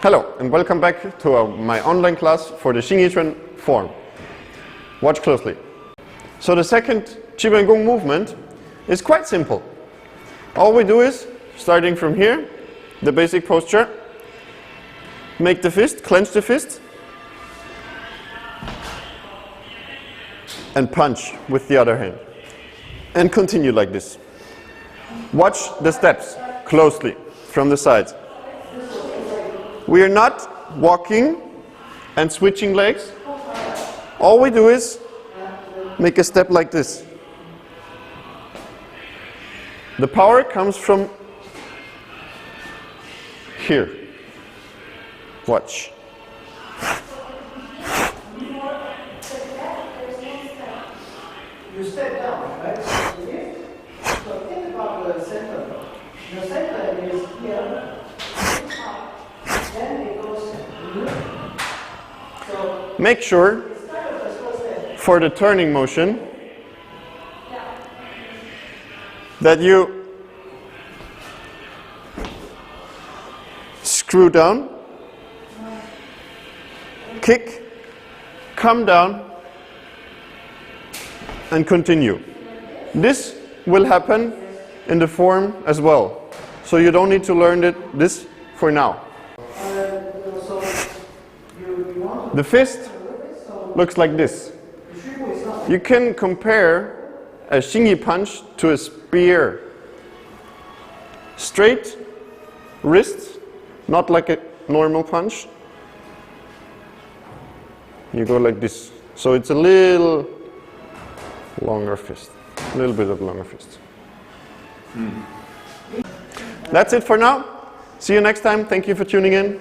Hello and welcome back to my online class for the 𝐸𝐸 form. Watch closely. So the second 𝐸𝐸 movement is quite simple. All we do is, starting from here, the basic posture, make the fist, clench the fist, and punch with the other hand. And continue like this. Watch the steps closely from the sides. We are not walking and switching legs. All we do is make a step like this. The power comes from here. Watch. You step down, right? So think about the center. The center is here. Then it goes. So make sure for the turning motion that you screw down, kick, come down, and continue. This will happen in the form as well, so you don't need to learn this for now. The fist looks like this. You can compare a 𝐸𝐸 punch to a spear. Straight wrist, not like a normal punch. You go like this. So it's a little longer fist. A little bit of longer fist. That's it for now. See you next time. Thank you for tuning in.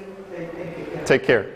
Take care.